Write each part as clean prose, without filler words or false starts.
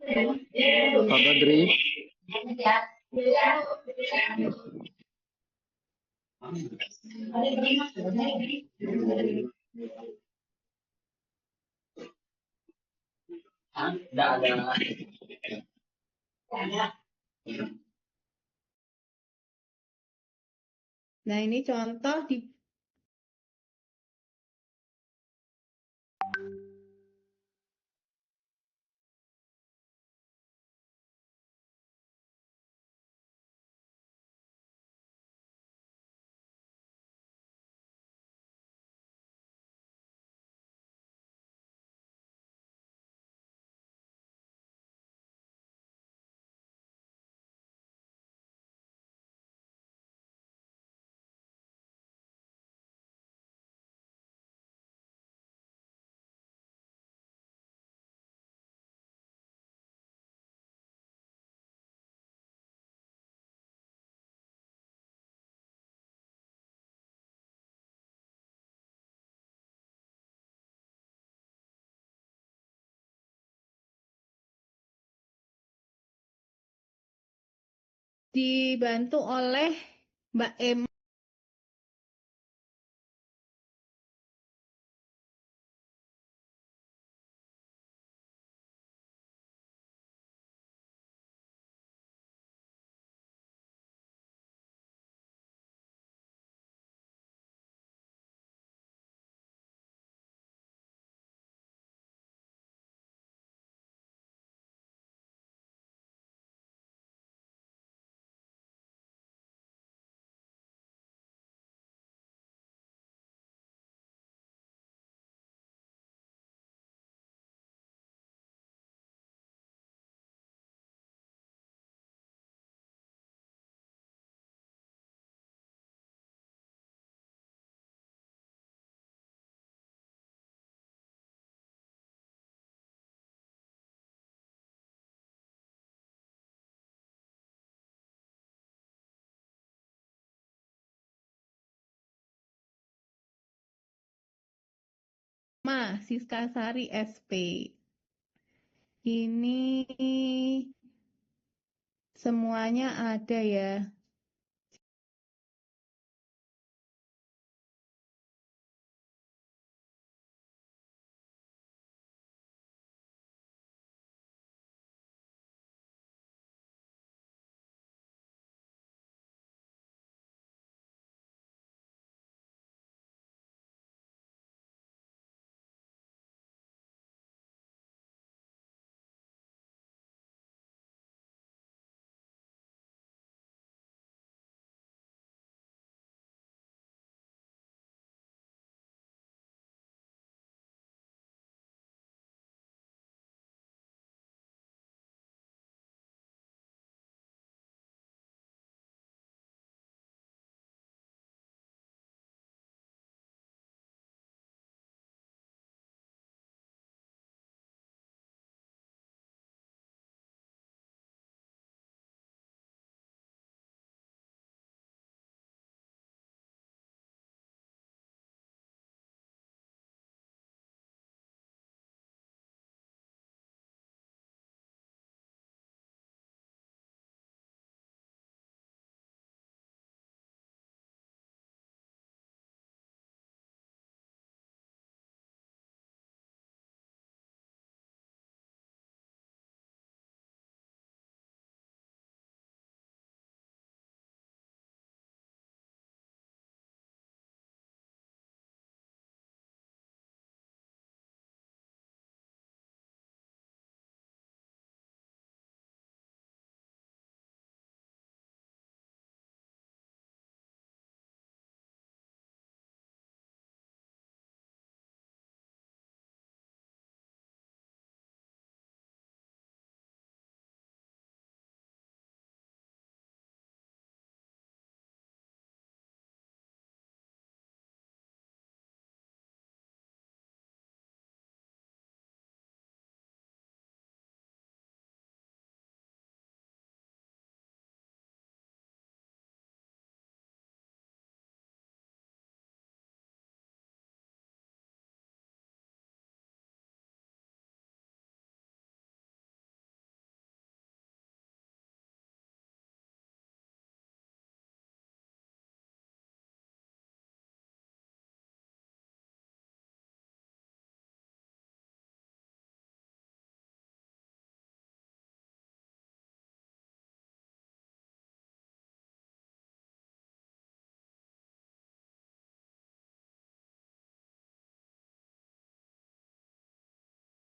Pak Badri. Nah, ini contoh di dibantu oleh Mbak Emma. Siska Sari SP. Ini semuanya ada ya.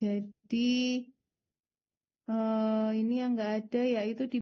Jadi ini yang nggak ada yaitu di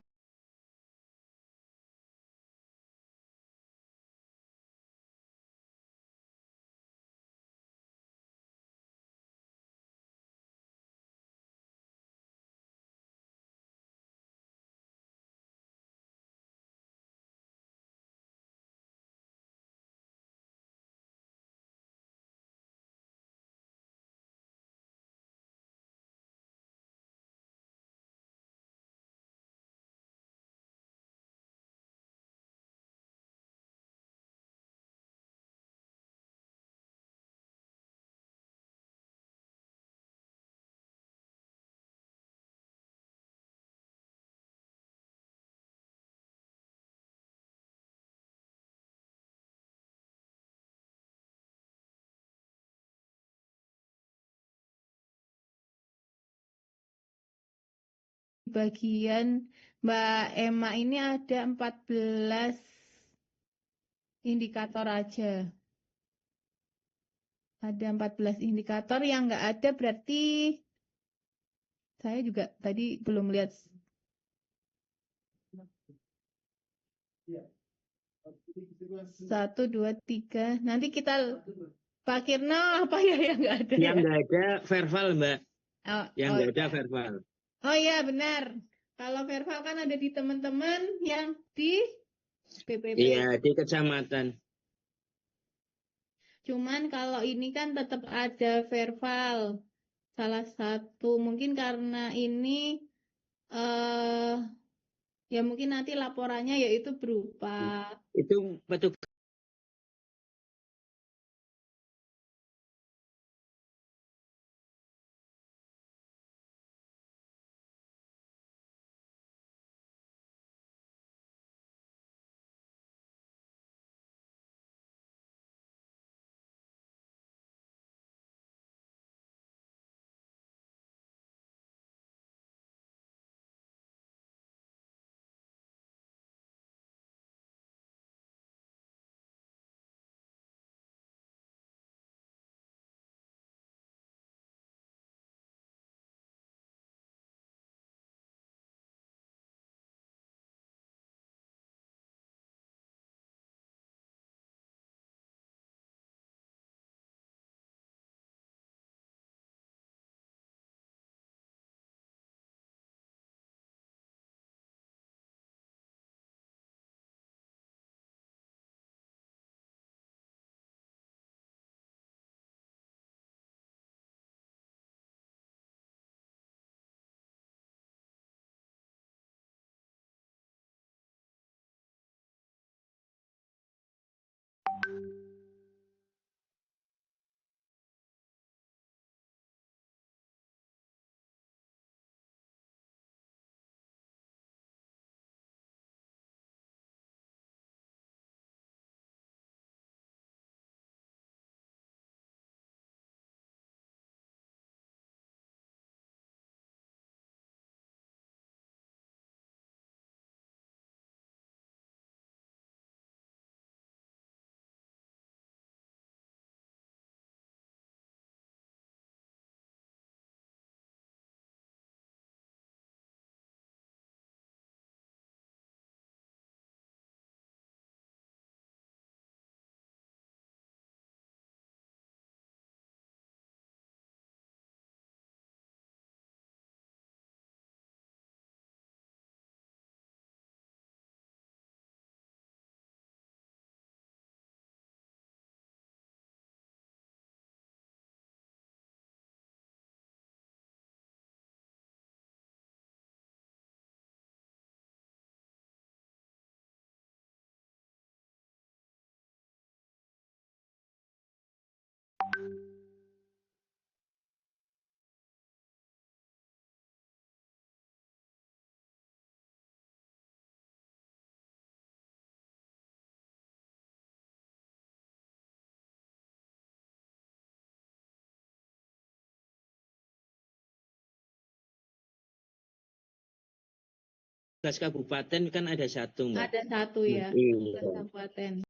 bagian Mbak Emma ini ada 14 indikator aja. Ada 14 indikator yang nggak ada berarti saya juga tadi belum lihat. 1, 2, 3. Nanti kita Pak Kirno apa ya yang nggak ada Yang ya? nggak ada verbal, Mbak. Yang nggak ada iya. verbal. Oh iya benar. Kalau verbal kan ada di teman-teman yang di PPP. Iya, di kecamatan. Cuman kalau ini kan tetap ada verbal. Salah satu mungkin karena ini ya mungkin nanti laporannya yaitu berupa Itu petugas kabupaten kan ada satu, Mbak. ada satu ya Iya. kabupaten.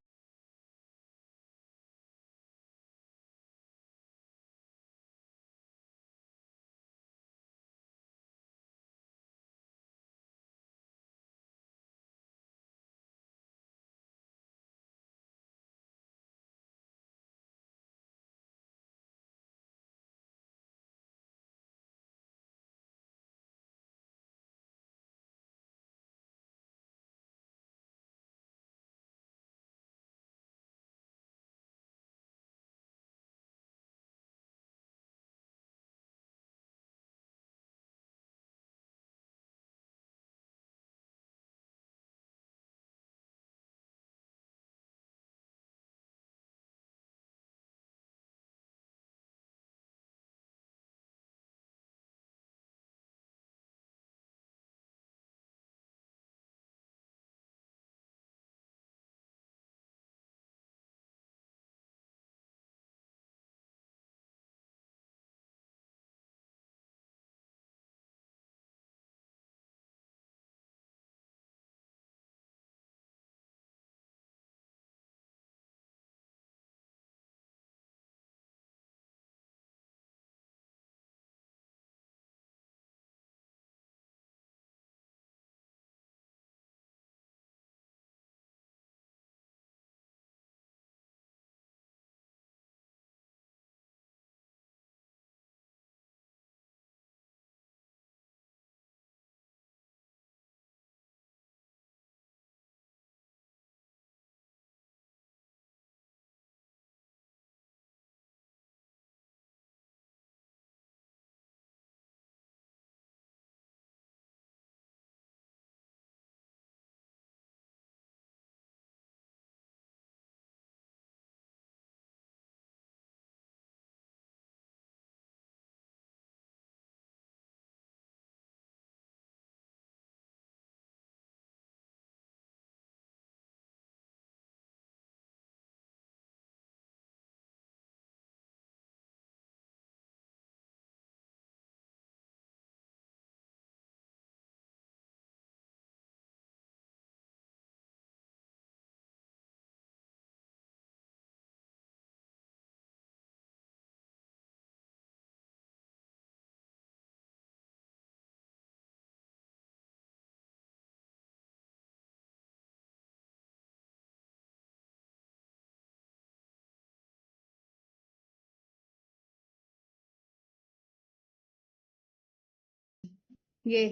Nggih.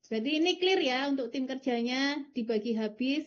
Jadi ini clear ya untuk tim kerjanya dibagi habis.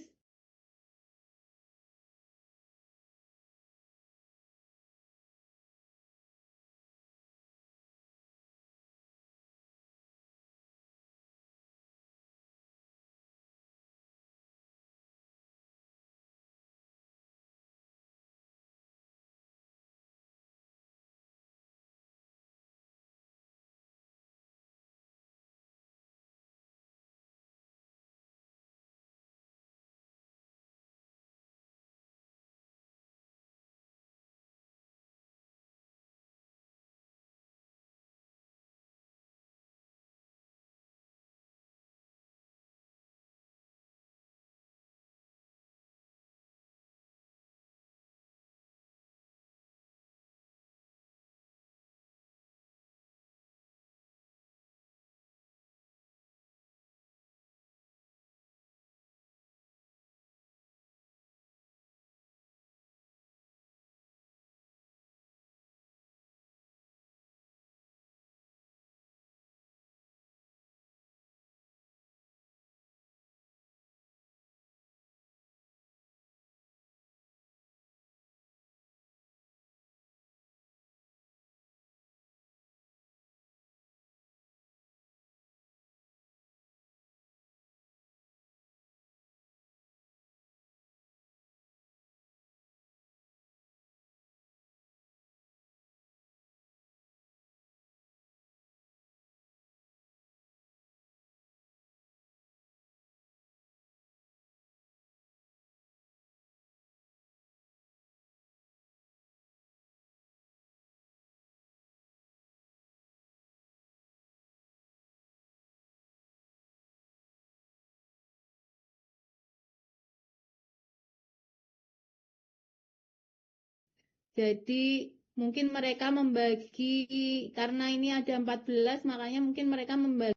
Jadi mungkin mereka membagi, karena ini ada 14, makanya mungkin mereka membagi.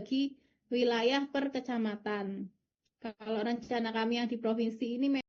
Bagi wilayah per kecamatan. Kalau rencana kami yang di provinsi ini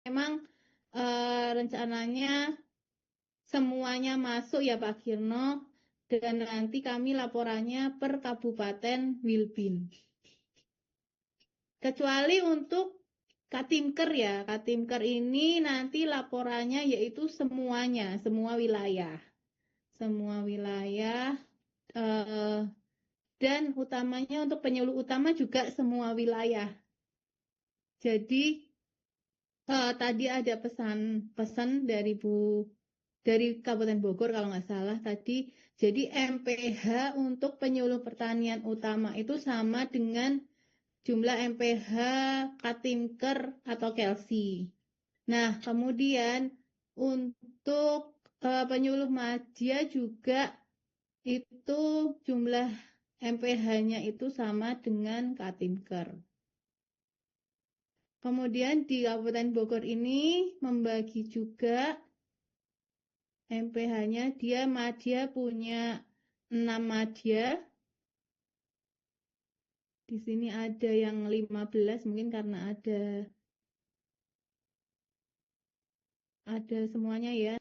memang rencananya semuanya masuk ya Pak Kirno, dan nanti kami laporannya per Kabupaten Wilbin. Kecuali untuk Katimker ya, Katimker ini nanti laporannya yaitu semuanya, semua wilayah. Semua wilayah, dan utamanya untuk penyuluh utama juga semua wilayah. Jadi tadi ada pesan dari Kabupaten Bogor kalau nggak salah tadi. Jadi MPH untuk penyuluh pertanian utama itu sama dengan jumlah MPH Katimker atau Kelsi. Nah, kemudian untuk penyuluh madya juga itu jumlah MPH-nya itu sama dengan Katimker. Kemudian di Kabupaten Bogor ini membagi juga MPH-nya, dia madya punya 6 madya. Di sini ada yang 15 mungkin karena ada semuanya ya.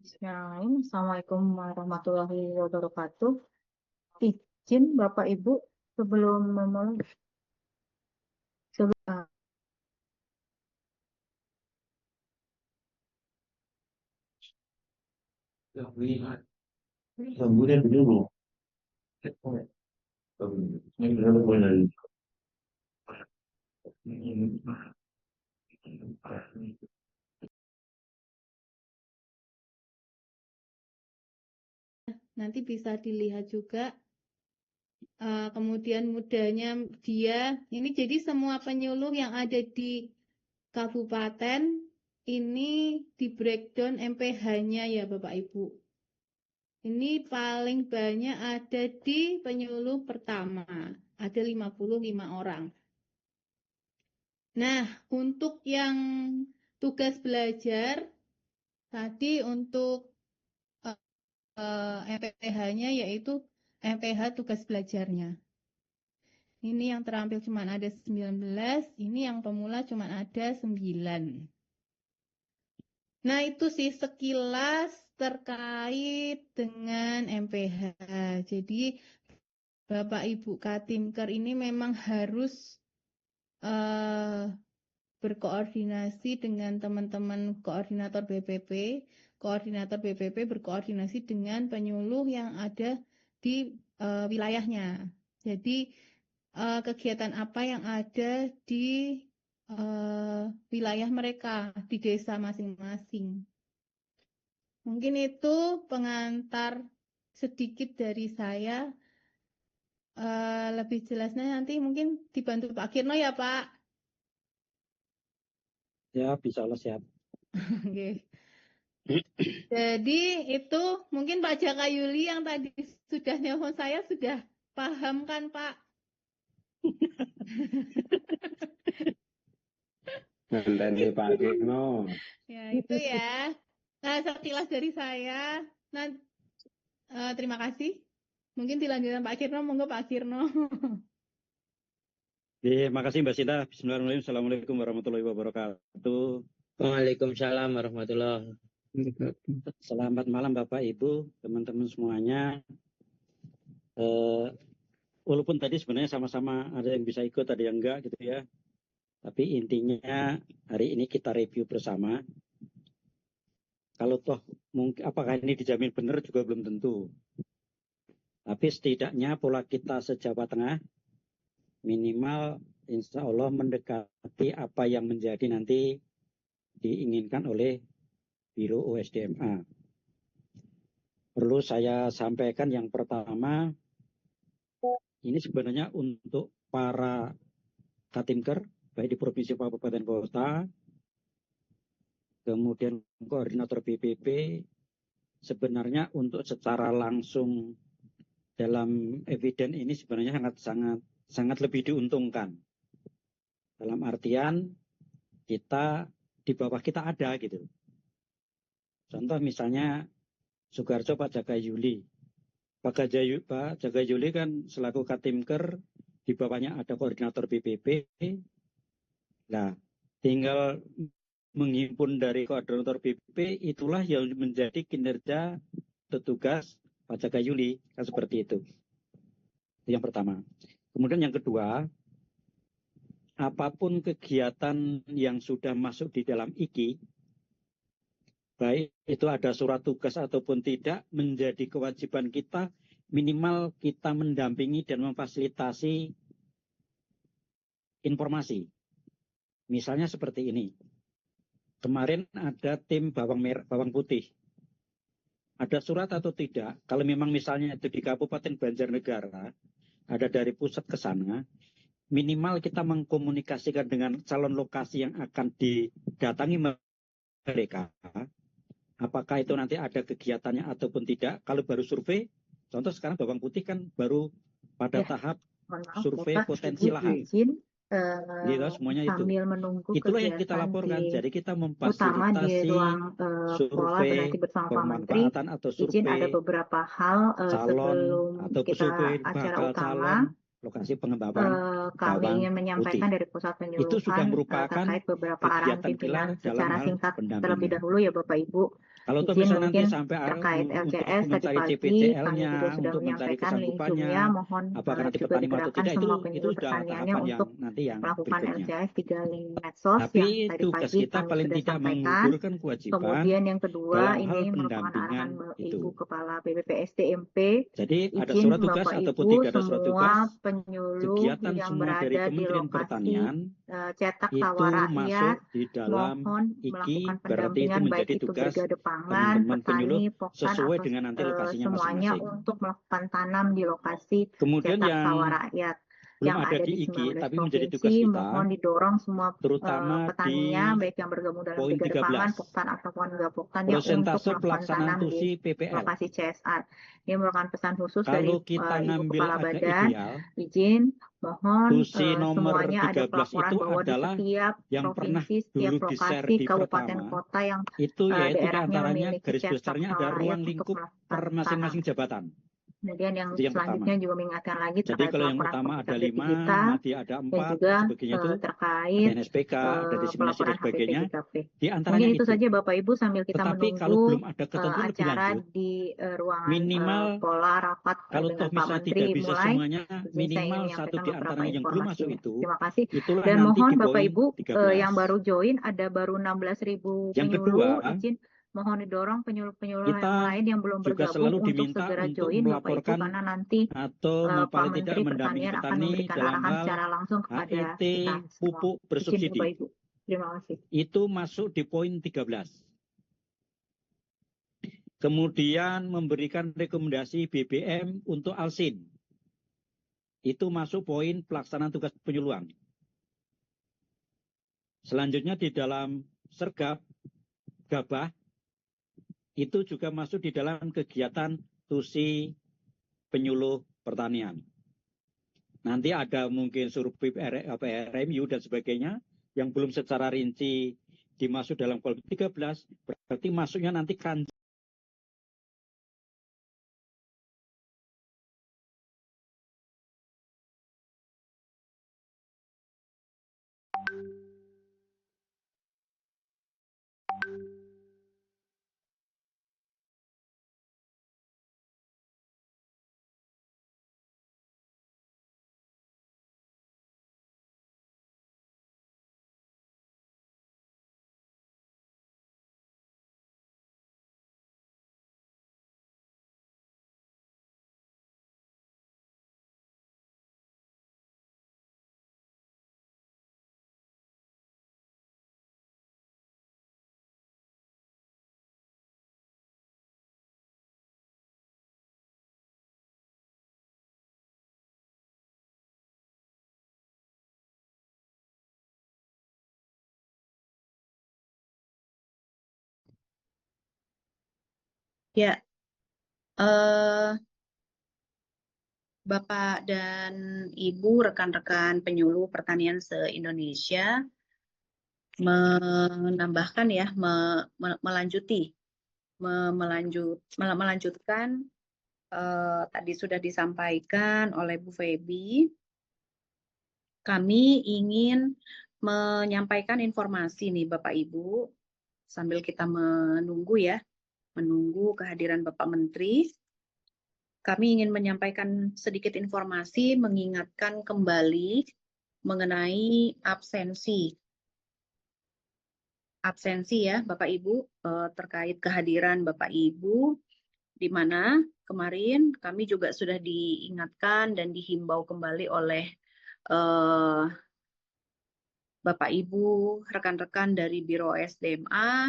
Bismillahirrahmanirrahim. Assalamualaikum warahmatullahi wabarakatuh. Izin Bapak Ibu sebelum memulai Kemudian dulu. Nanti bisa dilihat juga. Kemudian mudanya dia, ini jadi semua penyuluh yang ada di kabupaten ini di breakdown MPH-nya ya Bapak Ibu. Ini paling banyak ada di penyuluh pertama, ada 55 orang. Nah, untuk yang tugas belajar, tadi untuk MPH-nya yaitu MPH tugas belajarnya. Ini yang terampil cuma ada 19, ini yang pemula cuma ada 9. Nah, itu sih sekilas terkait dengan MPH. Jadi, Bapak Ibu Katimker ini memang harus berkoordinasi dengan teman-teman koordinator BPP. Koordinator BPP berkoordinasi dengan penyuluh yang ada di wilayahnya. Jadi, kegiatan apa yang ada di wilayah mereka, di desa masing-masing. Mungkin itu pengantar sedikit dari saya. Lebih jelasnya nanti mungkin dibantu Pak Kirno ya Pak. Ya, bisa Allah siap. Oke. Jadi itu mungkin Pak Jaka Yuli yang tadi sudah nelfon saya sudah paham kan Pak? Ngenteni Pak Kirno. Ya itu ya. Nah, sekilas dari saya. Nah, terima kasih. Mungkin dilanjutkan Pak Kirno, monggo Pak Kirno. Terima kasih Mbak Sinta. Bismillahirrahmanirrahim. Assalamualaikum warahmatullahi wabarakatuh. Waalaikumsalam warahmatullahi wabarakatuh. Selamat malam Bapak Ibu, teman-teman semuanya. Walaupun tadi sebenarnya sama-sama ada yang bisa ikut, ada yang enggak gitu ya. Tapi intinya hari ini kita review bersama. Kalau toh mungkin apakah ini dijamin benar juga belum tentu. Tapi setidaknya pola kita se-Jawa Tengah minimal insya Allah mendekati apa yang menjadi nanti diinginkan oleh Biro USDMA. Perlu saya sampaikan yang pertama, ini sebenarnya untuk para Katimker baik di provinsi kabupaten kota, kemudian koordinator BPP, sebenarnya untuk secara langsung dalam eviden ini sebenarnya sangat lebih diuntungkan. Dalam artian kita di bawah kita ada gitu. Contoh misalnya Sugarjo Pak Jaga Yuli. Pak Jaga Yuli kan selaku Katimker, di bawahnya ada koordinator BPP. Nah, tinggal menghimpun dari koordinator BPP, itulah yang menjadi kinerja petugas Pak Jaga Yuli, kan seperti itu. Itu yang pertama. Kemudian yang kedua, apapun kegiatan yang sudah masuk di dalam IKI, baik itu ada surat tugas ataupun tidak, menjadi kewajiban kita minimal kita mendampingi dan memfasilitasi informasi. Misalnya seperti ini. Kemarin ada tim bawang putih. Ada surat atau tidak? Kalau memang misalnya itu di Kabupaten Banjarnegara, ada dari pusat ke sana, minimal kita mengkomunikasikan dengan calon lokasi yang akan didatangi mereka. Apakah itu nanti ada kegiatannya ataupun tidak? Kalau baru survei, contoh sekarang bawang putih kan baru pada tahap survei Bapak, potensi Ibu lahan. izin Gitu, semuanya itu. sambil menunggu Itulah yang kita kegiatan laporkan. di Jadi kita utama di memfasilitasi ruang pola survei nanti bersama Pak Menteri. pemanfaatan atau Izin ada survei beberapa hal calon sebelum atau kita survei acara bakal utama. calon lokasi pengembangan Kami bawang ingin menyampaikan putih. dari pusat Itu sudah penyuluhan merupakan terkait beberapa arahan kegiatan pimpinan kita dalam secara hal singkat terlebih pendampingan. dahulu ya Bapak Ibu. Kalau toh Izin misalnya nanti mungkin sampai terkait untuk LCS tadi mencari pagi kami CPCL-nya, juga sudah untuk mencari menyampaikan link kesanggupannya, Zoom-nya, mohon apakah nanti juga petani atau digerakkan tidak, semua itu penyuluh sudah pertaniannya tahapan yang untuk nanti yang melakukan berikutnya. LCS 3 link medsos yang Tapi tadi tugas pagi kita kami paling sudah tidak sampaikan. menggugurkan kewajiban Kemudian yang kedua dalam hal ini merupakan pendampingan arahan itu. Ibu Kepala BPPSDMP. Jadi ada Izin surat tugas Bapak ataupun Ibu tidak ada surat semua tugas, penyuluh kegiatan yang semua dari berada di Kementerian lokasi Pertanian cetak itu sawah masuk rakyat di dalam mohon IKI, melakukan berarti itu pendampingan baik menjadi itu tugas brigade pangan, teman-teman penyuluh petani, poktan sesuai atau dengan nanti lokasinya semuanya masing-masing. untuk melakukan tanam di lokasi Kemudian cetak yang sawah rakyat belum yang ada ada di di IKI, 19 tapi menjadi tugas provinsi. kita, Mohon didorong semua terutama petaninya di baik yang bergabung dalam poin brigade pangan, 13, poktan ataupun enggak poktannya untuk persentase melakukan pelaksanaan tanam di tusi PPL. lokasi CSR. Ini merupakan pesan khusus dari Kalau kita Ibu ngambil Kepala agak Badan. ideal, Izin, mohon tusi nomor semuanya ada 13 pelaporan itu bahwa di adalah setiap yang pernah provinsi, setiap dulu di-share lokasi, di kabupaten, pertama, kota yang itu yaitu daerahnya diantaranya memiliki garis cetak besarnya ada sawah rakyat ruang untuk lingkup melakukan per tanam. masing-masing jabatan. Kemudian yang Itu yang selanjutnya pertama. juga mengingatkan lagi Jadi terkait kalau yang pelaporan utama ada publikasi 5, kita nanti ada dan 4, juga sebagainya itu ada terkait NSPK, ada diseminasi dan pelaporan sebagainya. HPPJKP. Di Mungkin antaranya itu itu. saja Bapak Ibu sambil kita Tetapi kalau menunggu belum ada ketentuan lebih acara lanjut, di ruangan minimal pola rapat kalau dengan toh Pak misalnya Menteri tidak bisa mulai. semuanya, Izin saya ingin minimal satu menyampaikan di beberapa antaranya yang belum masuk informasinya. itu, Terima kasih. itulah Dan nanti mohon di Bapak poin Ibu 13. yang baru join ada baru 16.000 Yang penyuluh. kedua, Izin mohon didorong penyuluh-penyuluh yang kita lain yang belum juga bergabung selalu untuk diminta segera untuk join Bapak Ibu melaporkan karena nanti atau Pak paling tidak Menteri mendampingi Pertanian akan petani memberikan dalam arahan hal secara langsung kepada HET kita semua. pupuk Izin bersubsidi. Bapak Ibu. Terima kasih. Itu masuk di poin 13. Kemudian memberikan rekomendasi BBM untuk Alsin. Itu masuk poin pelaksanaan tugas penyuluhan. Selanjutnya di dalam sergap gabah itu juga masuk di dalam kegiatan tusi penyuluh pertanian. Nanti ada mungkin survei RMU dan sebagainya yang belum secara rinci dimasuk dalam poin 13, berarti masuknya nanti kan Ya, eh, Bapak dan Ibu rekan-rekan penyuluh pertanian se-Indonesia menambahkan ya, melanjutkan tadi sudah disampaikan oleh Bu Feby. Kami ingin menyampaikan informasi nih Bapak Ibu sambil kita menunggu ya, menunggu kehadiran Bapak Menteri. Kami ingin menyampaikan sedikit informasi, mengingatkan kembali mengenai absensi. Absensi ya Bapak Ibu, terkait kehadiran Bapak Ibu, di mana kemarin kami juga sudah diingatkan dan dihimbau kembali oleh Bapak Ibu, rekan-rekan dari Biro SDMA,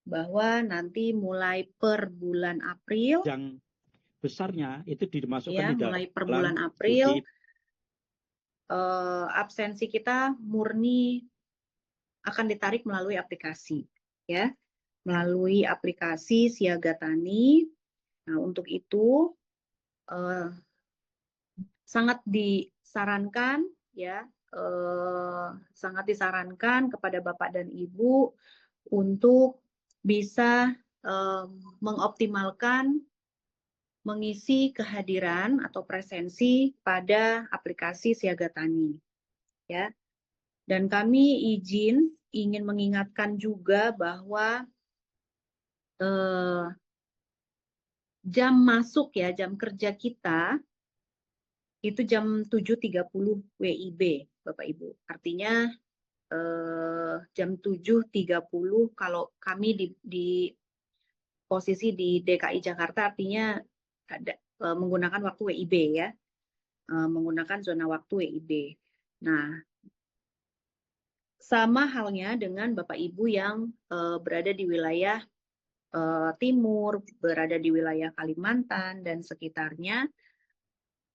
bahwa nanti mulai per bulan April, Yang besarnya itu dimasukkan ya, di mulai per dalam bulan studi April, absensi kita murni akan ditarik melalui aplikasi, ya, melalui aplikasi Siaga Tani. Nah, untuk itu sangat disarankan, ya, sangat disarankan kepada Bapak dan Ibu untuk bisa mengoptimalkan mengisi kehadiran atau presensi pada aplikasi Siaga Tani, ya. Dan kami ingin mengingatkan juga bahwa jam masuk ya, jam kerja kita itu jam 7.30 WIB, Bapak Ibu. Artinya jam 7.30 kalau kami di posisi di DKI Jakarta, artinya ada menggunakan waktu WIB ya, menggunakan zona waktu WIB. Nah, sama halnya dengan Bapak Ibu yang berada di wilayah timur, berada di wilayah Kalimantan dan sekitarnya,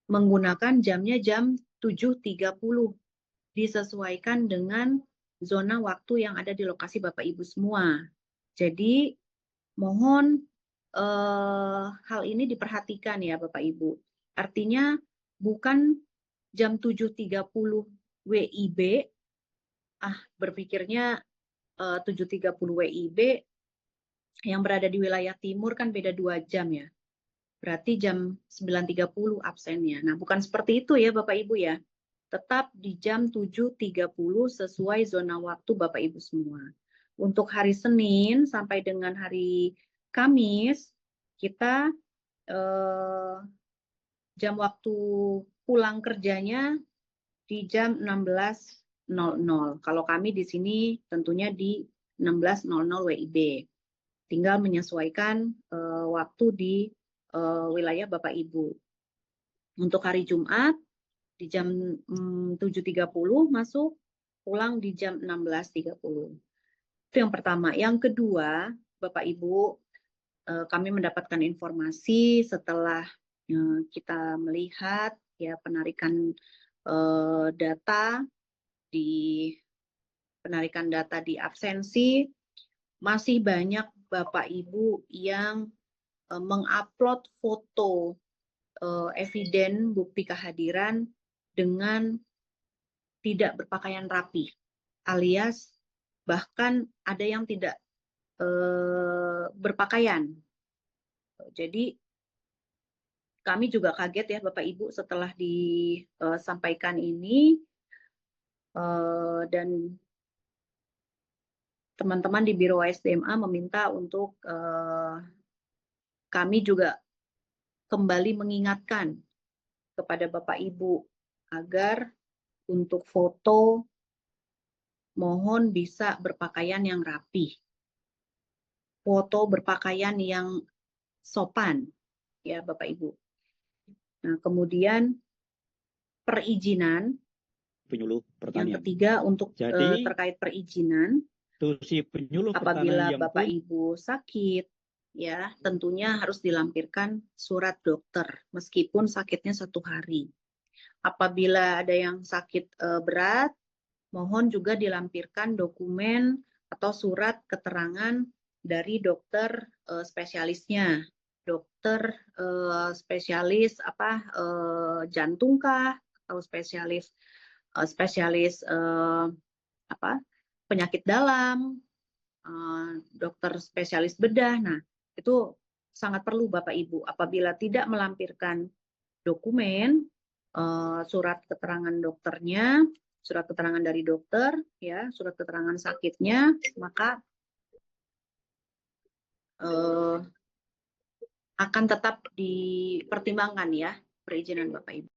menggunakan jamnya jam 7.30, disesuaikan dengan zona waktu yang ada di lokasi Bapak Ibu semua. Jadi mohon hal ini diperhatikan ya Bapak Ibu. Artinya bukan jam 7.30 WIB, berpikirnya 7.30 WIB yang berada di wilayah timur kan beda 2 jam ya. Berarti jam 9.30 absennya. Nah, bukan seperti itu ya Bapak Ibu ya. Tetap di jam 7.30 sesuai zona waktu Bapak Ibu semua. Untuk hari Senin sampai dengan hari Kamis, kita jam waktu pulang kerjanya di jam 16.00. Kalau kami di sini tentunya di 16.00 WIB. Tinggal menyesuaikan waktu di wilayah Bapak Ibu. Untuk hari Jumat di jam 7.30 masuk, pulang di jam 16.30. Itu yang pertama. Yang kedua, Bapak Ibu, kami mendapatkan informasi setelah kita melihat ya penarikan data di absensi, masih banyak Bapak Ibu yang mengupload foto eviden bukti kehadiran dengan tidak berpakaian rapi, alias bahkan ada yang tidak berpakaian. Jadi kami juga kaget ya Bapak Ibu setelah disampaikan ini, dan teman-teman di Biro SDMA meminta untuk kami juga kembali mengingatkan kepada Bapak Ibu agar untuk foto mohon bisa berpakaian yang rapi, foto berpakaian yang sopan ya Bapak Ibu. Nah, kemudian perizinan penyuluh yang pertanian. ketiga untuk Jadi terkait perizinan, si penyuluh apabila pertanian yang Bapak Ibu sakit, ya tentunya harus dilampirkan surat dokter meskipun sakitnya 1 hari. Apabila ada yang sakit berat, mohon juga dilampirkan dokumen atau surat keterangan dari dokter spesialisnya dokter spesialis jantung kah, atau spesialis penyakit dalam, dokter spesialis bedah. Nah, itu sangat perlu Bapak Ibu apabila tidak melampirkan dokumen, surat keterangan dokternya, surat keterangan dari dokter, ya, surat keterangan sakitnya, maka akan tetap dipertimbangkan ya perizinan Bapak Ibu.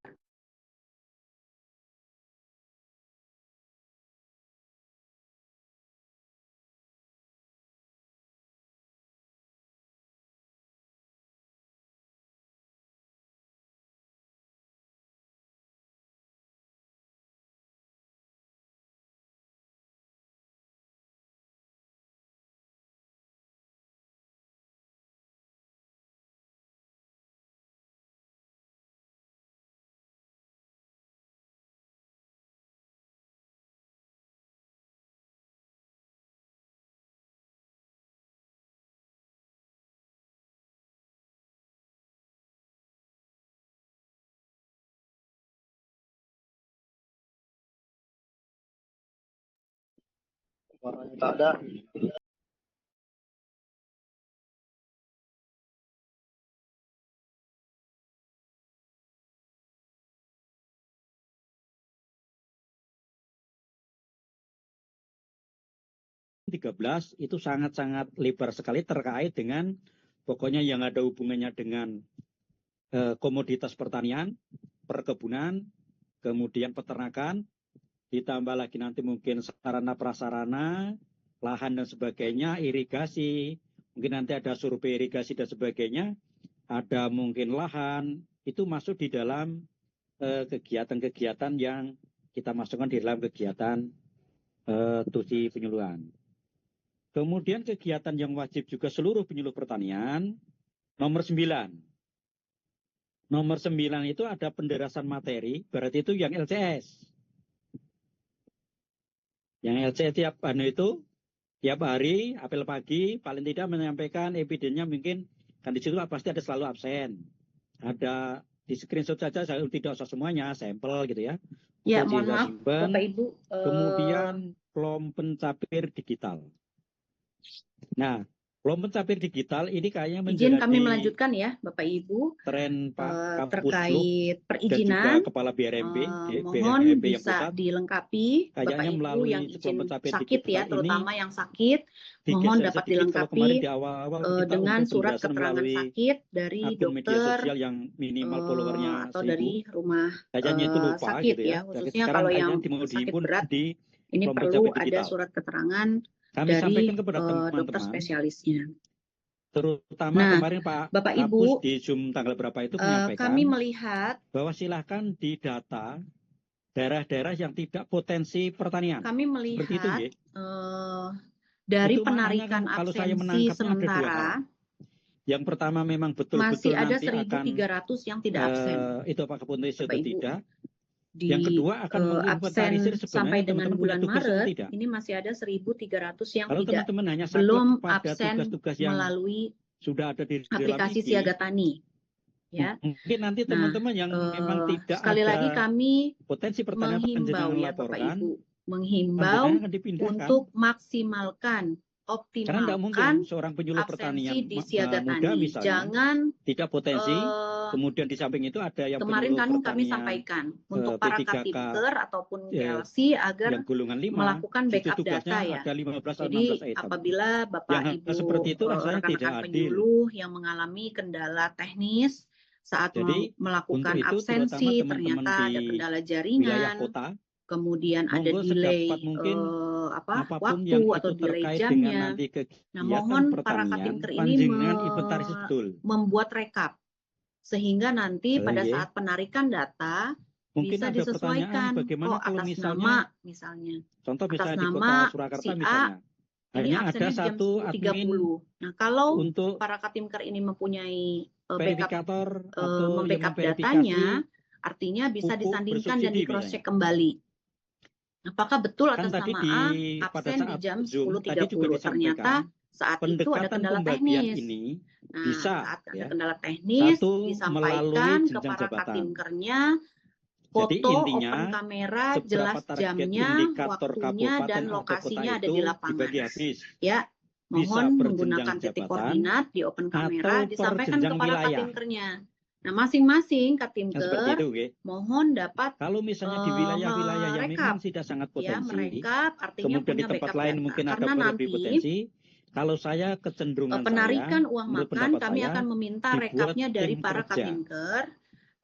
Tak ada. Itu sangat-sangat lebar sekali terkait dengan pokoknya yang ada hubungannya dengan komoditas pertanian, perkebunan, kemudian peternakan, ditambah lagi nanti mungkin sarana prasarana, lahan dan sebagainya, irigasi, mungkin nanti ada survei irigasi dan sebagainya, ada mungkin lahan, itu masuk di dalam kegiatan-kegiatan yang kita masukkan di dalam kegiatan tusi penyuluhan. Kemudian kegiatan yang wajib juga seluruh penyuluh pertanian, nomor 9. Nomor 9 itu ada penderasan materi, berarti itu yang LCS. Yang LCS tiap hari, apel pagi, paling tidak menyampaikan evidennya mungkin, kan di situ pasti ada selalu absen. Ada di screenshot saja, saya tidak usah semuanya, sampel gitu ya. Ya, mohon maaf Bapak Ibu. Kemudian kelompok pencapir digital. Nah, kelompok pencapir digital ini kayaknya menjadi izin kami melanjutkan ya Bapak Ibu. Tren Pak terkait perizinan dan juga Kepala BRMB, mohon BRMB yang bisa pusat, dilengkapi Bapak Ibu yang izin sakit ya, terutama yang sakit, mohon dapat dilengkapi dengan surat keterangan sakit dari dokter yang minimal followernya atau dari rumah itu lupa, sakit gitu ya, khususnya kalau yang sakit berat ini perlu ada surat keterangan dari dokter spesialisnya. Terutama kemarin Pak Bapak Kapus Ibu di Zoom tanggal berapa itu menyampaikan kami melihat bahwa silahkan didata daerah-daerah yang tidak potensi pertanian. Kami melihat itu, dari itu penarikan absensi sementara. Yang pertama memang betul-betul masih ada nanti 1.300 yang tidak absen. Itu apakah potensi atau tidak? Di yang kedua akan absen sampai dengan bulan Maret ini masih ada 1.300 yang kalau tidak teman-teman hanya belum pada absen tugas-tugas yang melalui sudah ada di aplikasi Siaga Tani. Ya. Mungkin nanti teman-teman yang memang tidak sekali ada lagi kami potensi pertanian menghimbau ya Bapak Ibu, menghimbau untuk maksimalkan optimalkan seorang penyuluh pertanian di Siaga muda Tani. Misalnya, jangan tidak potensi, kemudian di samping itu ada yang kemarin kan kami sampaikan untuk para Kaptimker ataupun KLC agar yang golongan 5, melakukan backup data ya. Ada 15, jadi apabila Bapak Ibu seperti itu rekan-rekan penyuluh yang mengalami kendala teknis saat melakukan absensi, ternyata ada kendala jaringan, kemudian ada delay waktu atau delay jamnya. Nah, mohon para Kaptimker ini membuat rekap sehingga nanti pada saat penarikan data bisa disesuaikan. Atas nama misalnya, contoh atas nama si A ini absennya jam 10.30. Nah, kalau untuk para Kaptimker ini mempunyai membackup datanya, artinya bisa disandingkan dan di cross check kembali. Apakah betul atas nama A absen di jam 10.30? Ternyata saat itu ada pendekatan kendala pembagian teknis. ini Nah, bisa saat ada ya. kendala teknis Satu, disampaikan melalui ke jenjang para jabatan. katinkernya, Jadi foto, intinya open kamera, seberapa jelas target jamnya, indikator waktunya, dan kabupaten atau kota lokasinya ada itu di lapangan. dibagi habis. Ya, Bisa mohon per menggunakan jenjang titik jabatan koordinat di open kamera atau per disampaikan jenjang kepada wilayah. katinkernya. Nah, masing-masing Kan seperti katinker itu, Ge. mohon dapat Kalau misalnya di wilayah-wilayah yang memang merekap, tidak sangat ya, potensi, merekap artinya kemudian di punya tempat backup lain data. mungkin ada Karena lebih nanti potensi, kalau saya kecenderungan saya, penarikan uang menurut makan pendapat kami saya, akan meminta dibuat rekapnya dari tim para kerja. katinker,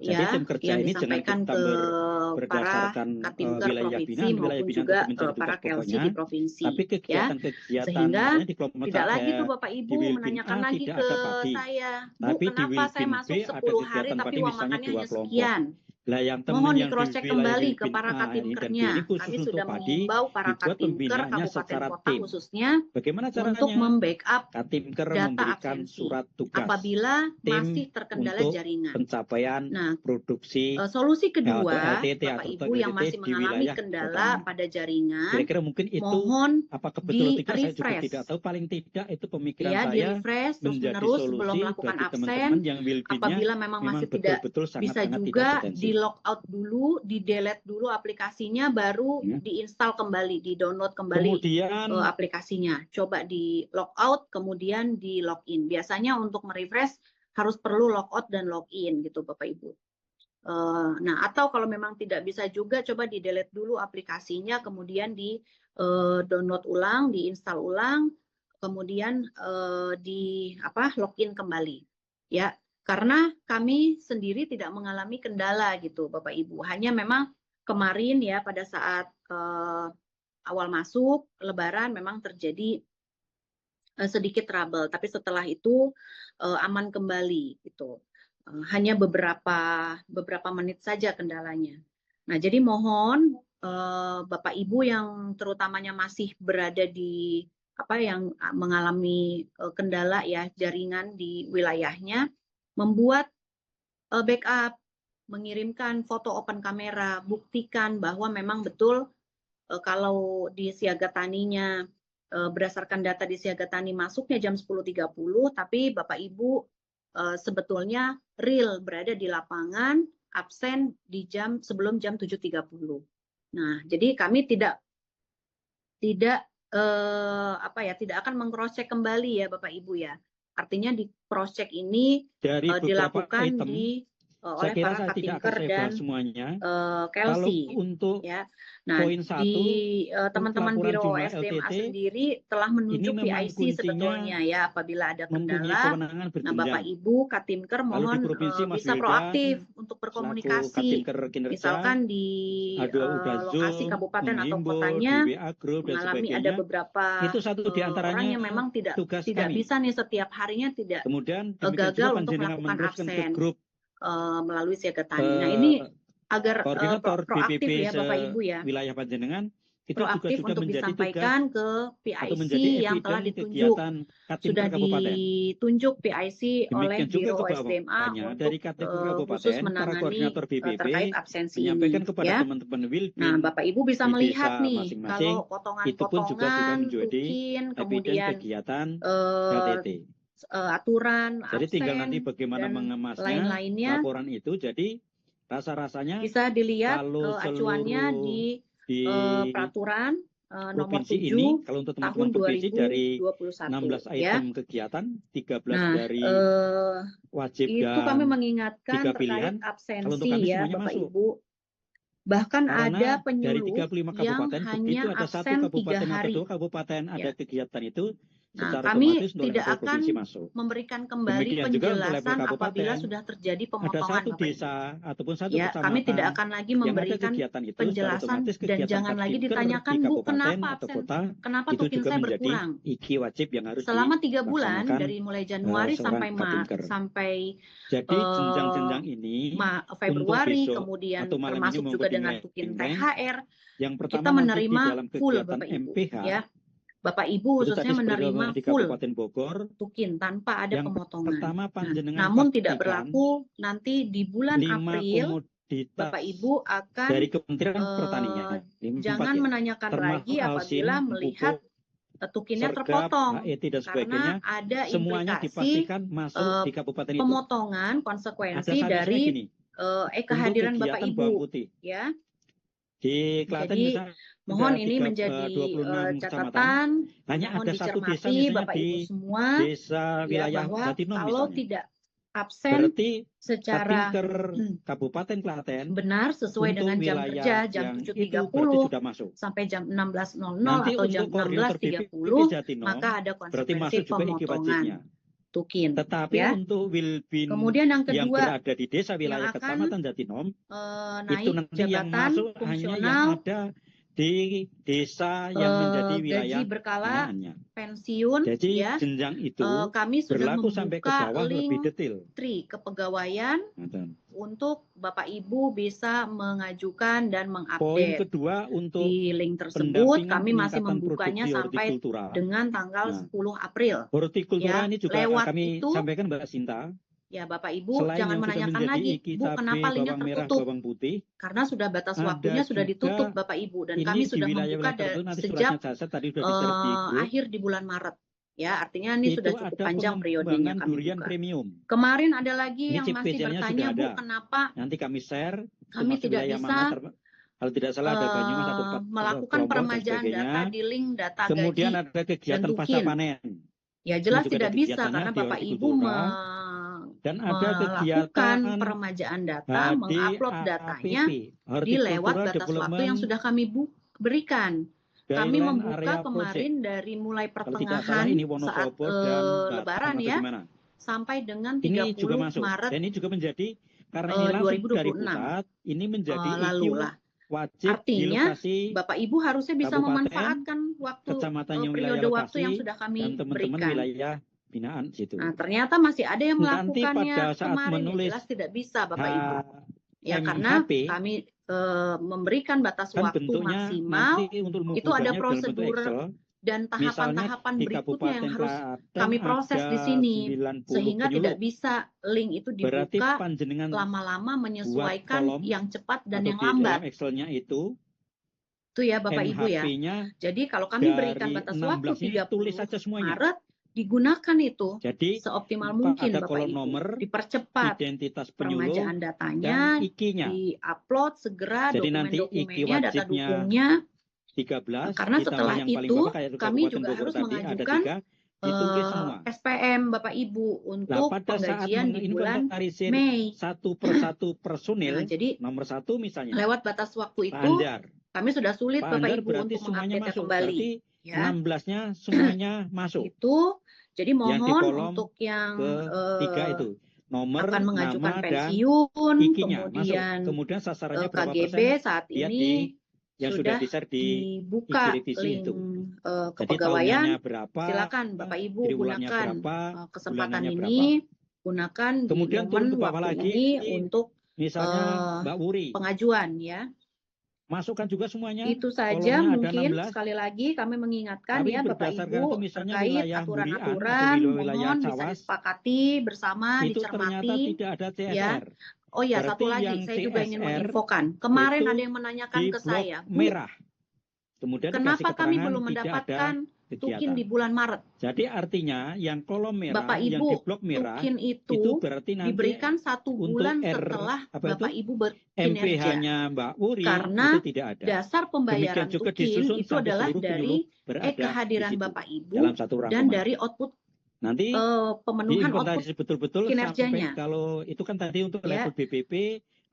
Jadi ya, tim kerja yang ini jangan disampaikan kita ke para berdasarkan katinker wilayah provinsi binaan maupun itu juga menjadi para tugas kelsi pokoknya, di provinsi, tapi ya. kegiatan-kegiatan Sehingga misalnya di kelompok tidak lagi tuh saya Bapak di Ibu Wilbin menanyakan A lagi tidak ke ada padi, saya, Bu, tapi di kenapa saya Wilbin masuk B ada 10 hari kegiatan tapi padi uang misalnya makannya 2 hanya kelompok. sekian? Lah yang teman Mohon yang di di-cross-check wilayah kembali ke Wilbin para A ini dan B katinkernya. ini khusus Kami untuk sudah padi, mengimbau para dibuat katinker pembinaannya kabupaten secara kota tim. khususnya Bagaimana untuk caranya? membackup Katinker data memberikan absensi surat tugas apabila masih tim terkendala untuk jaringan. pencapaian Nah, produksi solusi atau kedua, LTT Bapak atau Ibu yang LTT masih di mengalami wilayah kendala kotanya. pada jaringan, Kira-kira mungkin itu mohon apakah betul atau tidak saya juga di-refresh, tidak tahu. Paling tidak itu pemikiran ya, saya di-refresh terus menjadi menerus sebelum solusi melakukan bagi absen. teman-teman yang wilbinnya Apabila memang memang masih tidak betul-betul bisa sangat-sangat tidak juga potensi. di log out dulu, di delete dulu aplikasinya, baru Ya. diinstal kembali, di download kembali Kemudian aplikasinya. Coba di log out, kemudian di login. Biasanya untuk merefresh harus perlu log out dan login gitu Bapak Ibu. Nah, atau kalau memang tidak bisa juga, coba di delete dulu aplikasinya, kemudian di download ulang, diinstal ulang, kemudian di login kembali, ya. Karena kami sendiri tidak mengalami kendala gitu, Bapak Ibu. Hanya memang kemarin ya pada saat awal masuk Lebaran memang terjadi sedikit trouble, tapi setelah itu aman kembali gitu. Hanya beberapa menit saja kendalanya. Nah, jadi mohon Bapak Ibu yang terutamanya masih berada di yang mengalami kendala ya jaringan di wilayahnya, membuat backup, mengirimkan foto open kamera, buktikan bahwa memang betul kalau di siaga taninya berdasarkan data di siaga tani masuknya jam 10.30, tapi Bapak Ibu sebetulnya real berada di lapangan, absen di sebelum jam 7.30. Nah, jadi kami tidak akan meng-cross-check kembali ya Bapak Ibu ya. Artinya di cross-check ini dari dilakukan item, oleh saya kira para saya tidak akan katinker saya dan bahas semuanya. Kalau Kelsi, untuk ya. Nah, poin 1, di teman-teman laporan Biro jumlah SDMA LTT, sendiri telah ini menunjuk memang PIC kuncinya sebetulnya ya apabila ada mempunyai kendala. kewenangan Nah, berjenjang. Bapak Ibu Katinker Kalau di mohon provinsi Mas bisa Wildan, proaktif untuk selaku berkomunikasi. Katinker kinerja, Misalkan di A2 udah lokasi Zoom, kabupaten atau menghimbau kotanya di WA group dan mengalami ada sebagainya. beberapa Itu satu di orang antaranya yang memang tidak tugas kami. bisa nih setiap harinya tidak Kemudian demikian juga gagal untuk panjenengan melakukan meneruskan ke absen grup melalui siaga tani. Nah, ini agar koordinator proaktif BPP ya Bapak Ibu ya. wilayah panjenengan, itu juga Proaktif sudah untuk menjadi tugas disampaikan ke atau PIC menjadi yang telah eviden ditunjuk. kegiatan Sudah Katinker Kabupaten. ditunjuk PIC oleh Demikian juga Biro ke SDMA bawahnya untuk dari Katinker khusus Kabupaten, para menangani koordinator BPP terkait absensi ini menyampaikan kepada ya. teman-teman Nah, Wilbin Bapak Ibu bisa di melihat desa nih masing-masing, kalau itu pun juga sudah potongan-potongan, menjadi tukin, eviden kemudian kegiatan eh, LTT. aturan, Jadi tinggal nanti absen, bagaimana dan mengemasnya lain-lainnya laporan itu. Jadi rasa-rasanya bisa dilihat kalau acuannya seluruh di di peraturan nomor provinsi 7 ini, kalau untuk tahun teman-teman provinsi dari 16 2021 ya. item kegiatan, 13 Nah, dari wajib itu kami dan mengingatkan 3 terkait pilihan. Kalau untuk absensi kami ya semuanya Bapak masuk. Ibu. Bahkan Karena ada dari penyuluh 35 yang kabupaten, begitu hanya ada satu absen 3 kabupaten atau hari. 2 kabupaten ada Ya. kegiatan itu, Nah, secara kami otomatis untuk tidak level akan provinsi masuk. memberikan kembali Demikian juga untuk level penjelasan apabila kabupaten, sudah terjadi ada pemotongan satu Bapak Ibu. desa ataupun satu Ya, kami tidak kecamatan akan lagi yang ada memberikan kegiatan itu, secara penjelasan otomatis dan kegiatan jangan lagi Katinker ditanyakan, di Bu, kabupaten kenapa atau absen, kota kenapa itu tukin juga saya menjadi berkurang. iki wajib yang harus Selama 3 bulan dilaksanakan dari mulai Januari seorang Katinker. sampai Jadi jenjang-jenjang ini Februari, untuk besok kemudian atau malam ini termasuk juga mempunyai dengan tukin nilai THR, yang kita pertama nanti di menerima dalam full kegiatan Bapak Ibu MPH ya. Bapak Ibu itu khususnya tadi seperti menerima di full Kabupaten Bogor. tukin tanpa ada Yang pemotongan. pertama Nah, panjenengan namun tidak pastikan berlaku nanti di bulan 5 April komoditas Bapak Ibu akan dari Kementerian Pertanian. 5 jangan ya. menanyakan Termasuk lagi alsin, apabila melihat pupuk, tukinnya sergap, terpotong HET dan sebagainya, karena ada semuanya implikasi dipastikan masuk di kabupaten itu. pemotongan Ada konsekuensi seharusnya dari gini, untuk kehadiran Bapak kegiatan Ibu bawang putih. ya. Di Klaten Jadi misalnya mohon ada ini 26 menjadi kecamatan, catatan, hanya mohon ada satu desa dicermati misalnya Bapak di Ibu semua desa ya wilayah bahwa Jatinom kalau misalnya. tidak absen Berarti secara Kadinker Kabupaten Klaten benar sesuai untuk dengan jam wilayah kerja jam yang 7.30 itu berarti sudah masuk. sampai jam 16.00 Nanti atau jam untuk koordinator BPP 16.30 Jatinom maka ada berarti konsekuensi masuk juga iki pemotongan wajibnya. tukin Tetapi ya. untuk Wilbin Kemudian yang yang kedua berada di desa yang wilayah akan Kecamatan Jatinom itu naik nanti yang jabatan masuk hanya yang fungsional ada di desa yang menjadi gaji wilayah berkala binaannya. pensiun Jadi ya. jenjang itu Kami sudah berlaku sampai ke membuka bawah lebih link detail. Tri kepegawaian Nah, untuk Bapak Ibu bisa mengajukan dan poin mengupdate. kedua untuk Di link tersebut pendampingan kami masih peningkatan membukanya produksi sampai hortikultura. dengan tanggal Nah, 10 April. hortikultura Ya, ini juga lewat kami itu sampaikan Mbak Sinta. ya Bapak Ibu Selain jangan yang sudah menanyakan menjadi lagi, iki Bu cabai, kenapa linknya bawang merah, tertutup? bawang putih, Karena sudah batas ada waktunya sudah ditutup juga Bapak Ibu dan ini kami di sudah membuka wilayah-wilayah tertentu nanti sejak suratnya saya tadi sudah di-share di grup. akhir di bulan Maret. Ya, artinya ini Itu sudah cukup ada panjang periodenya pengembangan kami durian buka. premium. Kemarin ada lagi Ini yang chip masih spesialnya bertanya, sudah Bu, ada. kenapa Nanti kami share kami termasuk tidak wilayah bisa mana, kalau tidak salah ada Banyumas atau melakukan kelompok dan peremajaan sebagainya. data di link data Kemudian gaji ada dan kegiatan pasca tukin. panen. Ya Ini jelas juga ada tidak bisa kegiatannya karena di Bapak Ibu hortikultura. Dan ada melakukan kegiatan peremajaan data, mengupload datanya HDAPP, di lewat Horticultural batas waktu yang Development sudah kami berikan. Kami Guideline membuka Area Project. kemarin dari mulai Kalau tidak salah pertengahan ini saat Wonosobo dan Batang Lebaran atau ya, di mana. sampai dengan Ini juga 30 masuk. Maret Dan ini juga menjadi, karena ini langsung dari 2026 pusat, ini menjadi lalu IQ lah. wajib di Artinya lokasi Bapak Ibu harusnya bisa kabupaten, memanfaatkan waktu kecamatan yang wilayah periode waktu yang lokasi, sudah kami dan teman-teman berikan. wilayah binaan situ. Nah, ternyata masih ada yang Nanti melakukannya pada saat kemarin ya menulis jelas tidak bisa Bapak Ibu. Ya HMHP, karena kami memberikan batas kan waktu bentuknya maksimal, nanti untuk itu ada membukanya dalam bentuk prosedur Excel. dan Misalnya tahapan-tahapan di berikutnya yang Kabupaten harus Klaten kami proses di ada sini 90 sehingga tidak penyuluh. bisa link itu Berarti dibuka panjenengan lama-lama buat menyesuaikan kolom yang cepat dan atau yang di lambat. dalam Excelnya itu Itu ya Bapak Ibu ya. MHP-nya Jadi kalau kami berikan dari batas waktu 16 ini tulis 30 saja semuanya. Maret, digunakan itu Jadi seoptimal Pak mungkin ada Bapak kolom Ibu. nomor, Dipercepat identitas penyuluh, peremajaan dan datanya, IKI-nya. di-upload segera Jadi nanti IKI dokumen-dokumennya, data wajibnya dukungnya. 13, Karena ditambah setelah yang paling itu bawah kayak kami Kabupaten juga Bogor harus tadi ada mengajukan 3, ditulis semua. SPM Bapak Ibu Nah, untuk pada saat penggajian di bulan menginventarisir Mei. satu persatu Nah, personil, jadi nomor 1 misalnya, lewat batas waktu Pak itu Andar. kami sudah sulit Pak Bapak Andar Ibu berarti untuk semuanya mengupdate masuk. kembali. Berarti Ya, 16-nya semuanya masuk. itu. Jadi Yang di mohon kolom untuk yang ketiga itu. Nomor, akan mengajukan nama, dan pensiun, IKI-nya masuk. kemudian Kemudian sasarannya berapa KGB persen? saat Lihat ini yang sudah sudah di-share di dibuka IG revisi link itu. Jadi kepegawaian. tahunannya berapa, Silakan Bapak Ibu triwulannya gunakan berapa, kesempatan bulanannya ini, berapa. gunakan di Kemudian turun momen ke bawah waktu lagi, ini untuk misalnya Mbak Wuri, pengajuan ya. masukkan juga semuanya. Itu saja Kolomnya ada mungkin 16. sekali lagi kami mengingatkan Tapi ya Bapak berdasarkan Ibu itu misalnya terkait wilayah Burian aturan-aturan atau wilayah mohon bisa Cawas, disepakati bersama, itu ternyata dicermati tidak ada ya. CSR. Oh ya, satu Berarti lagi yang saya juga ingin CSR menginfokan. Kemarin itu ada yang menanyakan di ke blok saya, Bu, merah. Kemudian dikasih kenapa kami keterangan belum tidak ada mendapatkan tukin kegiatan. di bulan Maret? Jadi artinya yang kolom merah, Bapak yang Ibu, di blok merah, tukin itu itu berarti nanti diberikan 1 untuk bulan R, setelah apa itu? Bapak Ibu berkinerja. MPH-nya Mbak Wuri Karena itu tidak ada. dasar Demikian pembayaran juga tukin disusun itu sampai adalah seluruh dari penyuluh berada kehadiran di situ Bapak Ibu dalam satu dan rangkuman. dari output Nanti pemenuhan output diinventarisasi betul-betul sampai kinerjanya. kalau itu kan tadi untuk Ya. level BPP,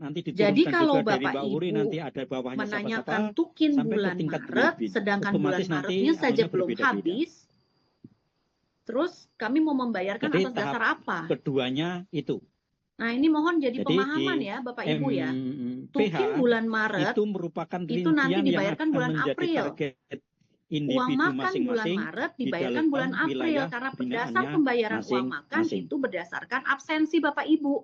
nanti Jadi diturunkan kalau juga dari Bapak Mbak Wuri, Ibu nanti ada bawahnya menanyakan siapa-siapa tukin sampai ke bulan tingkat Maret, Wilbin. sedangkan bulan Otomatis nanti Maretnya saja anunya belum berbeda-beda. habis, terus kami mau membayarkan Jadi atas dasar apa? keduanya itu. Nah, ini mohon jadi Jadi pemahaman di ya Bapak Ibu ya. PH Tukin bulan Maret itu merupakan itu nanti rincian yang dibayarkan akan bulan menjadi April. target Uang individu makan bulan masing-masing Maret di dibayarkan dalam bulan April wilayah karena dasar binaannya pembayaran uang makan masing-masing. itu berdasarkan absensi Bapak Ibu.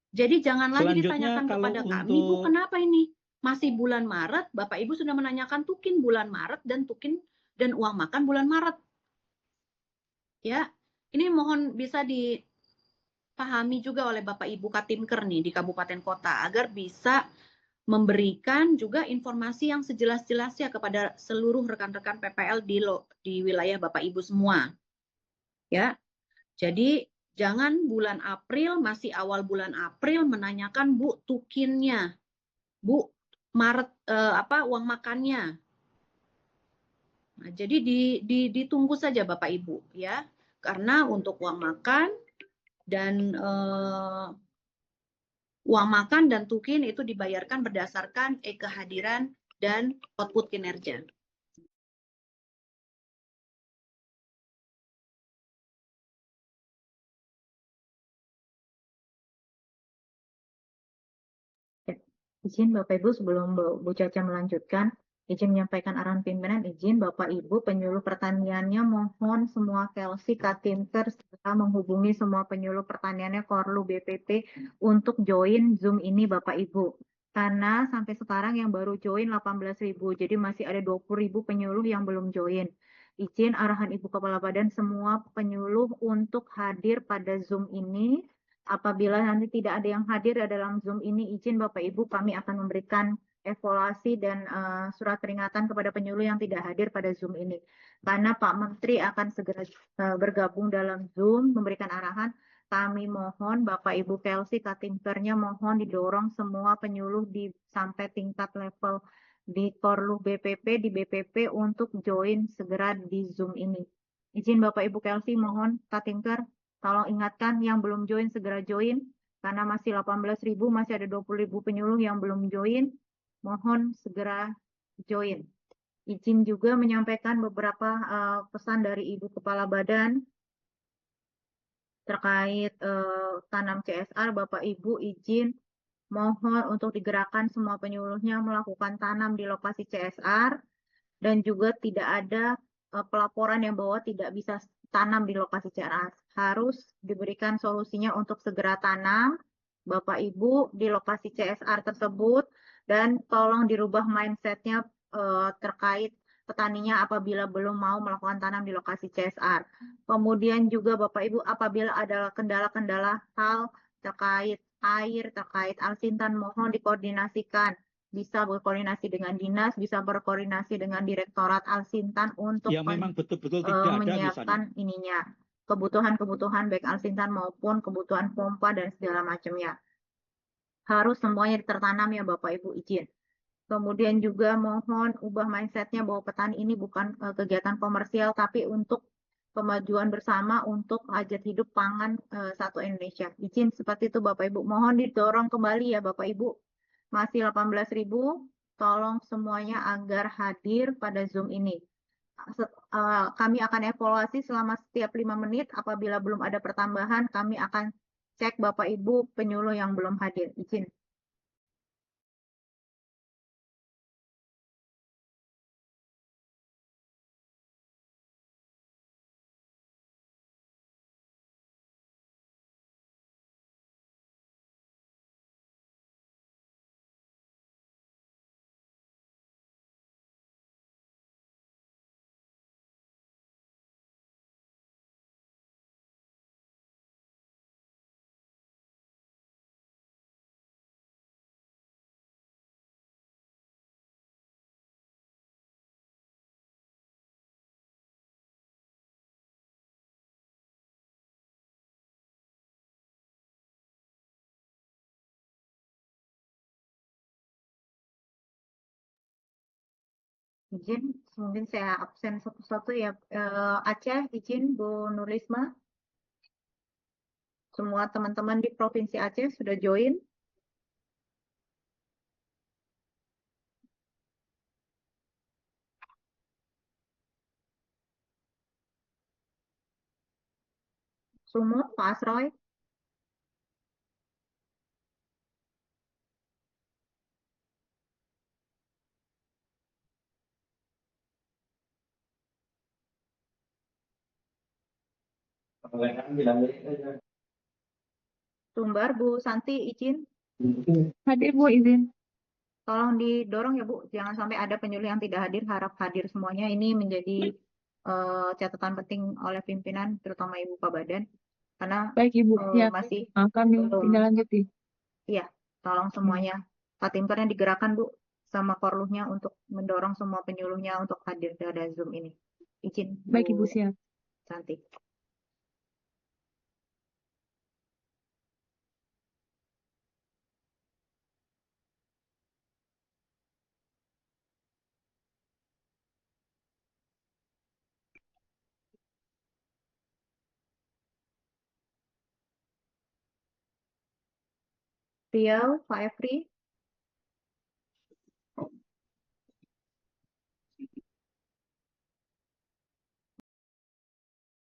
Jadi jangan lagi Selanjutnya ditanyakan kalau kepada kami, Bu, untuk kenapa ini? Masih bulan Maret, Bapak Ibu sudah menanyakan tukin bulan Maret dan tukin dan uang makan bulan Maret. Ya, ini mohon bisa dipahami juga oleh Bapak Ibu Katimker nih di kabupaten kota agar bisa memberikan juga informasi yang sejelas-jelasnya kepada seluruh rekan-rekan PPL di wilayah Bapak Ibu semua. Ya. Jadi jangan bulan April, masih awal bulan April menanyakan Bu tukinnya, Bu Maret uang makannya. Nah, jadi ditunggu saja Bapak Ibu ya. Karena untuk uang makan dan tukin itu dibayarkan berdasarkan kehadiran dan output kinerja. Izin Bapak Ibu sebelum Bu Caca melanjutkan, izin menyampaikan arahan pimpinan, izin Bapak Ibu penyuluh pertaniannya mohon semua Kelsi, Katinker, segera menghubungi semua penyuluh pertaniannya Korlu BPP untuk join Zoom ini Bapak Ibu. Karena sampai sekarang yang baru join 18.000, jadi masih ada 20.000 penyuluh yang belum join. Izin arahan Ibu Kepala Badan semua penyuluh untuk hadir pada Zoom ini. Apabila nanti tidak ada yang hadir dalam Zoom ini, izin Bapak Ibu kami akan memberikan evaluasi dan surat peringatan kepada penyuluh yang tidak hadir pada Zoom ini. Karena Pak Menteri akan segera bergabung dalam Zoom, memberikan arahan. Kami mohon Bapak Ibu Kelsi, Katinkernya mohon didorong semua penyuluh sampai tingkat level di Korlu BPP, di BPP untuk join segera di Zoom ini. Izin Bapak Ibu Kelsi, mohon Katinker. Tolong ingatkan yang belum join segera join, karena masih 18.000, masih ada 20.000 penyuluh yang belum join. Mohon segera join. Izin juga menyampaikan beberapa pesan dari Ibu Kepala Badan terkait tanam CSR. Bapak Ibu izin mohon untuk digerakkan semua penyuluhnya melakukan tanam di lokasi CSR, dan juga tidak ada pelaporan yang bahwa tidak bisa tanam di lokasi CSR. Harus diberikan solusinya untuk segera tanam Bapak Ibu di lokasi CSR tersebut, dan tolong dirubah mindsetnya terkait petaninya apabila belum mau melakukan tanam di lokasi CSR. Kemudian juga Bapak Ibu apabila ada kendala-kendala hal terkait air, terkait alsintan, mohon dikoordinasikan. Bisa berkoordinasi dengan dinas, bisa berkoordinasi dengan Direktorat Alsintan untuk yang memang betul-betul tidak ada menyiapkan misalnya. ininya, kebutuhan-kebutuhan baik alsintan maupun kebutuhan pompa dan segala macamnya. Harus semuanya tertanam ya Bapak Ibu, izin. Kemudian juga mohon ubah mindsetnya bahwa petani ini bukan kegiatan komersial, tapi untuk kemajuan bersama untuk hajat hidup pangan satu Indonesia. Izin seperti itu Bapak Ibu. Mohon didorong kembali ya Bapak Ibu. Masih 18.000, tolong semuanya agar hadir pada Zoom ini. Kami akan evaluasi selama setiap 5 menit. Apabila belum ada pertambahan, kami akan cek Bapak Ibu penyuluh yang belum hadir. Izin. Izin, mungkin saya absen satu-satu ya. Aceh, izin Bu Nurlisma. Semua teman-teman di Provinsi Aceh sudah join. Sumut, Pak Asroy. Sumbar, Bu Santi, izin. Hadir Bu, izin. Tolong didorong ya Bu, jangan sampai ada penyuluh yang tidak hadir, harap hadir semuanya. Ini menjadi catatan penting oleh pimpinan, terutama Ibu Pak Badan. Karena Baik Ibu, ya. masih Kami belum. tindak lanjuti. Iya, tolong semuanya Katimper yang digerakkan Bu sama Korluhnya untuk mendorong semua penyuluhnya untuk hadir pada Zoom ini. Izin Baik, Ibu, Bu siap. Cantik. Riau, Pak Efri.